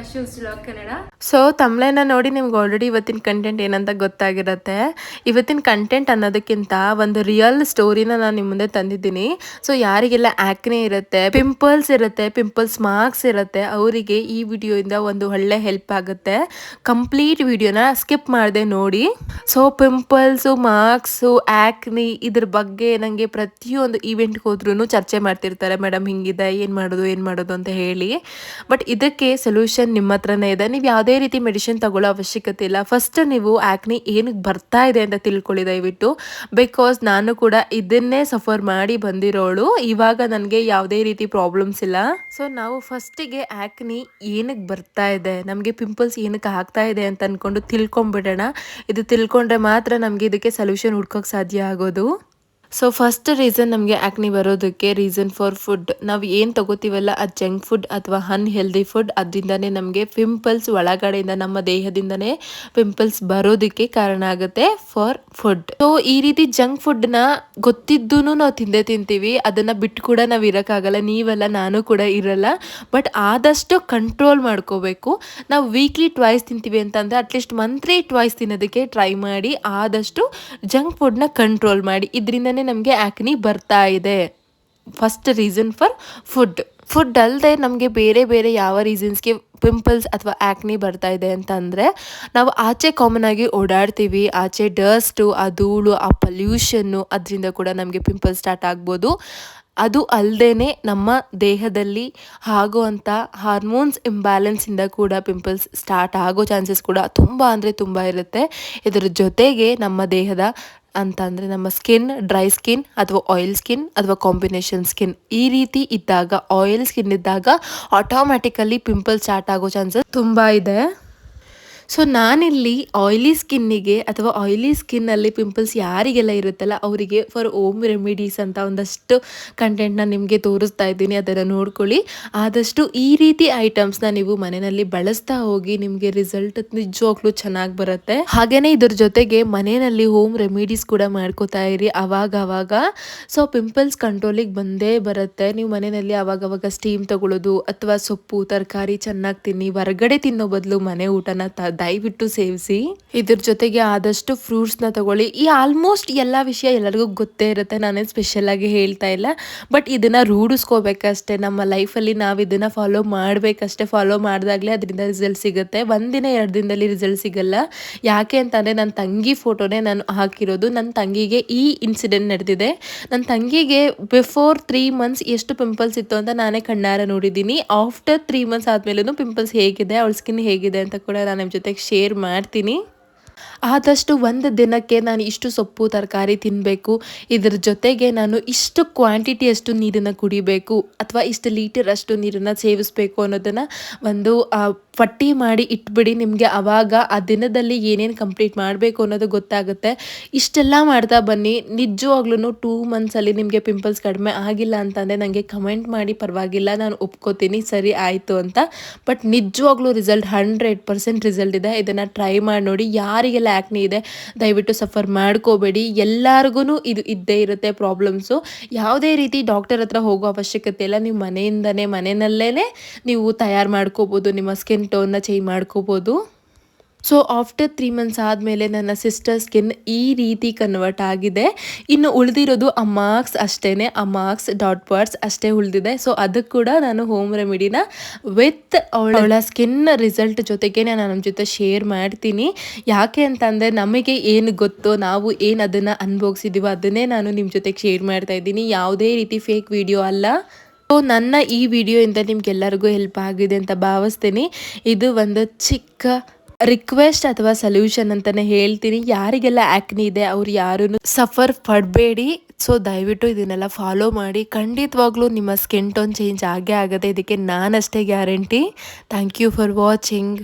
ಅಶೂಸ್ vlog Kannada. So ತಮ್ಲೇನ ನೋಡಿ ನಿಮ್ಗೆ already ಇವತ್ತಿನ ಕಂಟೆಂಟ್ ಏನಂತ ಗೊತ್ತಾಗಿರುತ್ತೆ. ಇವತ್ತಿನ ಕಂಟೆಂಟ್ ಅನ್ನೋದಕ್ಕಿಂತ ಒಂದು ರಿಯಲ್ ಸ್ಟೋರಿನ ನಾನು ನಿಮ್ಮ ಮುಂದೆ ತಂದಿದ್ದೀನಿ. ಸೊ ಯಾರಿಗೆಲ್ಲ ಆ್ಯಕ್ನೆ ಇರುತ್ತೆ, ಪಿಂಪಲ್ಸ್ ಮಾರ್ಕ್ಸ್ ಇರುತ್ತೆ, ಅವರಿಗೆ ಈ ವಿಡಿಯೋಯಿಂದ ಒಂದು ಒಳ್ಳೆ ಹೆಲ್ಪ್ ಆಗುತ್ತೆ. ಕಂಪ್ಲೀಟ್ ವಿಡಿಯೋನ ಸ್ಕಿಪ್ ಮಾಡದೆ ನೋಡಿ. ಸೊ ಪಿಂಪಲ್ಸು, ಮಾರ್ಕ್ಸು, ಆ್ಯಕ್ನಿ ಇದ್ರ ಬಗ್ಗೆ ನನಗೆ ಪ್ರತಿಯೊಂದು ಈವೆಂಟ್ಗೆ ಹೋದ್ರೂ ಚರ್ಚೆ ಮಾಡ್ತಿರ್ತಾರೆ. ಮೇಡಮ್ ಹಿಂಗಿದೆ, ಏನು ಮಾಡೋದು ಅಂತ ಹೇಳಿ. ಬಟ್ ಇದಕ್ಕೆ ಸೊಲ್ಯೂಷನ್ ನಿಮ್ಮ ಹತ್ರನೇ ಇದೆ. ನೀವು ಯಾವುದೇ ರೀತಿ ಮೆಡಿಸಿನ್ ತಗೊಳ್ಳೋ ಅವಶ್ಯಕತೆ ಇಲ್ಲ. ಫಸ್ಟ್ ನೀವು ಆ್ಯಕ್ನಿ ಏನಕ್ಕೆ ಬರ್ತಾ ಇದೆ ಅಂತ ತಿಳ್ಕೊಳ್ಳಿ ದಯವಿಟ್ಟು. ಬಿಕಾಸ್ ನಾನು ಕೂಡ ಇದನ್ನೇ ಸಫರ್ ಮಾಡಿ ಬಂದಿರೋಳು. ಇವಾಗ ನನಗೆ ಯಾವುದೇ ರೀತಿ ಪ್ರಾಬ್ಲಮ್ಸ್ ಇಲ್ಲ. ಸೊ ನಾವು ಫಸ್ಟಿಗೆ ಆ್ಯಕ್ನಿ ಏನಕ್ಕೆ ಬರ್ತಾ ಇದೆ, ನಮಗೆ ಪಿಂಪಲ್ಸ್ ಏನಕ್ಕೆ ಆಗ್ತಾ ಇದೆ ಅಂತ ಅಂದ್ಕೊಂಡು ತಿಳ್ಕೊಂಬಿಡೋಣ. ಇದು ತಿಳ್ಕೊಂಡ್ರೆ ಮಾತ್ರ ನಮಗೆ ಇದಕ್ಕೆ ಸೊಲ್ಯೂಷನ್ ಹುಡ್ಕೋಕ್ಕೆ ಸಾಧ್ಯ ಆಗೋದು. ಸೊ ಫಸ್ಟ್ ರೀಸನ್ ನಮಗೆ ಆ್ಯಕ್ನಿ ಬರೋದಕ್ಕೆ ರೀಸನ್ ಫಾರ್ ಫುಡ್. ನಾವು ಏನು ತಗೋತೀವಲ್ಲ ಅದು ಜಂಕ್ ಫುಡ್ ಅಥವಾ ಅನ್ಹೆಲ್ದಿ ಫುಡ್, ಅದರಿಂದನೇ ನಮಗೆ ಪಿಂಪಲ್ಸ್ ಒಳಗಡೆಯಿಂದ ನಮ್ಮ ದೇಹದಿಂದನೇ ಪಿಂಪಲ್ಸ್ ಬರೋದಕ್ಕೆ ಕಾರಣ ಆಗುತ್ತೆ ಫಾರ್ ಫುಡ್. ಸೊ ಈ ರೀತಿ ಜಂಕ್ ಫುಡ್ನ ಗೊತ್ತಿದ್ದೂ ನಾವು ತಿಂತೀವಿ. ಅದನ್ನು ಬಿಟ್ಟು ಕೂಡ ನಾವು ಇರೋಕ್ಕಾಗಲ್ಲ. ನೀವೆಲ್ಲ, ನಾನು ಕೂಡ ಇರಲ್ಲ. ಬಟ್ ಆದಷ್ಟು ಕಂಟ್ರೋಲ್ ಮಾಡ್ಕೋಬೇಕು. ನಾವು ವೀಕ್ಲಿ ಟ್ವೈಸ್ ತಿಂತೀವಿ ಅಂತಂದರೆ ಅಟ್ಲೀಸ್ಟ್ ಮಂತ್ಲಿ ಟ್ವೈಸ್ ತಿನ್ನೋದಕ್ಕೆ ಟ್ರೈ ಮಾಡಿ. ಆದಷ್ಟು ಜಂಕ್ ಫುಡ್ನ ಕಂಟ್ರೋಲ್ ಮಾಡಿ. ಇದರಿಂದನೇ ನಮಗೆ ಆ್ಯಕ್ನಿ ಬರ್ತಾ ಇದೆ. ಫಸ್ಟ್ ರೀಸನ್ ಫಾರ್ ಫುಡ್ ಅಲ್ಲದೆ ನಮಗೆ ಬೇರೆ ಯಾವ ರೀಸನ್ಸ್ಗೆ ಪಿಂಪಲ್ಸ್ ಅಥವಾ ಆ್ಯಕ್ನಿ ಬರ್ತಾ ಇದೆ ಅಂತ ಅಂದರೆ, ನಾವು ಆಚೆ ಕಾಮನ್ ಆಗಿ ಓಡಾಡ್ತೀವಿ. ಆಚೆ ಡಸ್ಟು, ಆ ಧೂಳು, ಆ ಪೊಲ್ಯೂಷನ್ನು, ಅದರಿಂದ ಕೂಡ ನಮಗೆ ಪಿಂಪಲ್ಸ್ ಸ್ಟಾರ್ಟ್ ಆಗ್ಬೋದು. ಅದು ಅಲ್ಲದೆ ನಮ್ಮ ದೇಹದಲ್ಲಿ ಆಗುವಂಥ ಹಾರ್ಮೋನ್ಸ್ ಇಂಬ್ಯಾಲೆನ್ಸಿಂದ ಕೂಡ ಪಿಂಪಲ್ಸ್ ಸ್ಟಾರ್ಟ್ ಆಗೋ ಚಾನ್ಸಸ್ ಕೂಡ ತುಂಬ ಇರುತ್ತೆ. ಇದರ ಜೊತೆಗೆ ನಮ್ಮ ದೇಹದ ಅಂತಂದರೆ ನಮ್ಮ ಸ್ಕಿನ್ ಡ್ರೈ ಸ್ಕಿನ್ ಅಥವಾ ಆಯಿಲ್ ಸ್ಕಿನ್ ಅಥವಾ ಕಾಂಬಿನೇಷನ್ ಸ್ಕಿನ್, ಈ ರೀತಿ ಇದ್ದಾಗ, ಆಯಿಲ್ ಸ್ಕಿನ್ ಇದ್ದಾಗ ಆಟೋಮ್ಯಾಟಿಕಲಿ ಪಿಂಪಲ್ಸ್ ಸ್ಟಾರ್ಟ್ ಆಗೋ ಚಾನ್ಸಸ್ ತುಂಬ ಇದೆ. ಸೊ ನಾನಿಲ್ಲಿ ಆಯಿಲಿ ಸ್ಕಿನ್ನಿಗೆ ಅಥವಾ ಆಯಿಲಿ ಸ್ಕಿನ್ನಲ್ಲಿ ಪಿಂಪಲ್ಸ್ ಯಾರಿಗೆಲ್ಲ ಇರುತ್ತಲ್ಲ ಅವರಿಗೆ ಫಾರ್ ಓಮ್ ರೆಮಿಡೀಸ್ ಅಂತ ಒಂದಷ್ಟು ಕಂಟೆಂಟ್ನ ನಿಮಗೆ ತೋರಿಸ್ತಾ ಇದ್ದೀನಿ. ಅದನ್ನು ನೋಡ್ಕೊಳ್ಳಿ. ಆದಷ್ಟು ಈ ರೀತಿ ಐಟಮ್ಸ್ನ ನೀವು ಮನೆಯಲ್ಲಿ ಬಳಸ್ತಾ ಹೋಗಿ, ನಿಮಗೆ ರಿಸಲ್ಟ್ ನಿಜವಾಗ್ಲೂ ಚೆನ್ನಾಗಿ ಬರುತ್ತೆ. ಹಾಗೆಯೇ ಇದ್ರ ಜೊತೆಗೆ ಮನೆಯಲ್ಲಿ ಹೋಮ್ ರೆಮಿಡೀಸ್ ಕೂಡ ಮಾಡ್ಕೋತಾ ಇರಿ ಅವಾಗ. ಸೊ ಪಿಂಪಲ್ಸ್ ಕಂಟ್ರೋಲಿಗೆ ಬಂದೇ ಬರುತ್ತೆ. ನೀವು ಮನೆಯಲ್ಲಿ ಅವಾಗವಾಗ ಸ್ಟೀಮ್ ತಗೊಳ್ಳೋದು ಅಥವಾ ಸೊಪ್ಪು ತರಕಾರಿ ಚೆನ್ನಾಗಿ ತಿನ್ನಿ. ಹೊರಗಡೆ ತಿನ್ನೋ ಬದಲು ಮನೆ ಊಟನ ದಯವಿಟ್ಟು ಸೇವಿಸಿ. ಇದ್ರ ಜೊತೆಗೆ ಆದಷ್ಟು ಫ್ರೂಟ್ಸ್ನ ತಗೊಳ್ಳಿ. ಈ ಆಲ್ಮೋಸ್ಟ್ ಎಲ್ಲ ವಿಷಯ ಎಲ್ಲರಿಗೂ ಗೊತ್ತೇ ಇರುತ್ತೆ, ನಾನೇನು ಸ್ಪೆಷಲ್ ಆಗಿ ಹೇಳ್ತಾ ಇಲ್ಲ. ಬಟ್ ಇದನ್ನು ರೂಢಿಸ್ಕೋಬೇಕಷ್ಟೇ. ನಮ್ಮ ಲೈಫಲ್ಲಿ ನಾವು ಇದನ್ನು ಫಾಲೋ ಮಾಡಬೇಕಷ್ಟೇ. ಫಾಲೋ ಮಾಡಿದಾಗಲೇ ಅದರಿಂದ ರಿಸಲ್ಟ್ ಸಿಗುತ್ತೆ. ಒಂದಿನ 2 ದಿನದಲ್ಲಿ ರಿಸಲ್ಟ್ ಸಿಗಲ್ಲ. ಯಾಕೆ ಅಂತಂದರೆ ನನ್ನ ತಂಗಿ ಫೋಟೋನೇ ನಾನು ಹಾಕಿರೋದು. ನನ್ನ ತಂಗಿಗೆ ಈ ಇನ್ಸಿಡೆಂಟ್ ನಡೆದಿದೆ. ನನ್ನ ತಂಗಿಗೆ ಬಿಫೋರ್ 3 months ಎಷ್ಟು ಪಿಂಪಲ್ಸ್ ಇತ್ತು ಅಂತ ನಾನೇ ಕಣ್ಣಾರ ನೋಡಿದ್ದೀನಿ. ಆಫ್ಟರ್ 3 months ಆದಮೇಲೂ ಪಿಂಪಲ್ಸ್ ಹೇಗಿದೆ, ಅವಳ ಸ್ಕಿನ್ ಹೇಗಿದೆ ಅಂತ ಕೂಡ ನಾನು ನಿಮ್ಮ ಜೊತೆಗೆ ಶೇರ್ ಮಾಡ್ತೀನಿ. ಆದಷ್ಟು ಒಂದು ದಿನಕ್ಕೆ ನಾನು ಇಷ್ಟು ಸೊಪ್ಪು ತರಕಾರಿ ತಿನ್ನಬೇಕು, ಇದ್ರ ಜೊತೆಗೆ ನಾನು ಇಷ್ಟು ಕ್ವಾಂಟಿಟಿಯಷ್ಟು ನೀರನ್ನು ಕುಡಿಬೇಕು ಅಥವಾ ಇಷ್ಟು ಲೀಟರ್ ಅಷ್ಟು ನೀರನ್ನು ಸೇವಿಸಬೇಕು ಅನ್ನೋದನ್ನು ಒಂದು ಪಟ್ಟಿ ಮಾಡಿ ಇಟ್ಬಿಡಿ. ನಿಮಗೆ ಆವಾಗ ಆ ದಿನದಲ್ಲಿ ಏನೇನು ಕಂಪ್ಲೀಟ್ ಮಾಡಬೇಕು ಅನ್ನೋದು ಗೊತ್ತಾಗುತ್ತೆ. ಇಷ್ಟೆಲ್ಲ ಮಾಡ್ತಾ ಬನ್ನಿ. ನಿಜವಾಗ್ಲೂ 2 monthsಲ್ಲಿ ನಿಮಗೆ ಪಿಂಪಲ್ಸ್ ಕಡಿಮೆ ಆಗಿಲ್ಲ ಅಂತಂದರೆ ನನಗೆ ಕಮೆಂಟ್ ಮಾಡಿ, ಪರವಾಗಿಲ್ಲ ನಾನು ಒಪ್ಕೋತೀನಿ, ಸರಿ ಆಯಿತು ಅಂತ. ಬಟ್ ನಿಜವಾಗ್ಲೂ ರಿಸಲ್ಟ್ 100% ರಿಸಲ್ಟ್ ಇದೆ. ಇದನ್ನು ಟ್ರೈ ಮಾಡಿ ನೋಡಿ. ಯಾರಿಗೆಲ್ಲ ಆ್ಯಕ್ನಿ ಇದೆ ದಯವಿಟ್ಟು ಸಫರ್ ಮಾಡ್ಕೋಬೇಡಿ. ಎಲ್ಲರಿಗೂ ಇದು ಇದ್ದೇ ಇರುತ್ತೆ ಪ್ರಾಬ್ಲಮ್ಸು. ಯಾವುದೇ ರೀತಿ ಡಾಕ್ಟರ್ ಹತ್ರ ಹೋಗೋ ಅವಶ್ಯಕತೆ ಇಲ್ಲ. ನೀವು ಮನೆಯಲ್ಲೇ ನೀವು ತಯಾರು ಮಾಡ್ಕೋಬೋದು. ನಿಮ್ಮ ಸ್ಕಿನ್ ಟೋನ್ನ ಚೇಂಜ್ ಮಾಡ್ಕೋಬೋದು. ಸೊ ಆಫ್ಟರ್ 3 months ಆದಮೇಲೆ ನನ್ನ ಸಿಸ್ಟರ್ ಸ್ಕಿನ್ ಈ ರೀತಿ ಕನ್ವರ್ಟ್ ಆಗಿದೆ. ಇನ್ನು ಉಳಿದಿರೋದು ಆ ಮಾರ್ಕ್ಸ್ ಅಷ್ಟೇ, ಆ ಮಾರ್ಕ್ಸ್ ಡಾಟ್ ಪಾರ್ಟ್ಸ್ ಅಷ್ಟೇ ಉಳಿದಿದೆ. ಸೊ ಅದಕ್ಕೆ ಕೂಡ ನಾನು ಹೋಮ್ ರೆಮಿಡಿನ ವಿತ್ ಅವಳ ಸ್ಕಿನ್ ರಿಸಲ್ಟ್ ಜೊತೆಗೆ ನಾನು ನಮ್ಮ ಜೊತೆ ಶೇರ್ ಮಾಡ್ತೀನಿ. ಯಾಕೆ ಅಂತಂದರೆ ನಮಗೆ ಏನು ಗೊತ್ತೋ, ನಾವು ಏನು ಅದನ್ನು ಅನುಭವಿಸಿದ್ದೀವೋ ಅದನ್ನೇ ನಾನು ನಿಮ್ಮ ಜೊತೆಗೆ ಶೇರ್ ಮಾಡ್ತಾ ಇದ್ದೀನಿ. ಯಾವುದೇ ರೀತಿ ಫೇಕ್ ವಿಡಿಯೋ ಅಲ್ಲ. ಸೊ ನನ್ನ ಈ ವಿಡಿಯೋಯಿಂದ ನಿಮ್ಗೆಲ್ಲರಿಗೂ ಹೆಲ್ಪ್ ಆಗಿದೆ ಅಂತ ಭಾವಿಸ್ತೀನಿ. ಇದು ಒಂದು ಚಿಕ್ಕ ರಿಕ್ವೆಸ್ಟ್ ಅಥವಾ ಸೊಲ್ಯೂಷನ್ ಅಂತಲೇ ಹೇಳ್ತೀನಿ. ಯಾರಿಗೆಲ್ಲ ಆ್ಯಕ್ನಿ ಇದೆ ಅವ್ರು ಯಾರೂ ಸಫರ್ ಪಡಬೇಡಿ. ಸೊ ದಯವಿಟ್ಟು ಇದನ್ನೆಲ್ಲ ಫಾಲೋ ಮಾಡಿ. ಖಂಡಿತವಾಗ್ಲೂ ನಿಮ್ಮ ಸ್ಕಿನ್ ಟೋನ್ ಚೇಂಜ್ ಆಗೇ ಆಗುತ್ತೆ. ಇದಕ್ಕೆ ನಾನಷ್ಟೇ guarantee. Thank you for watching.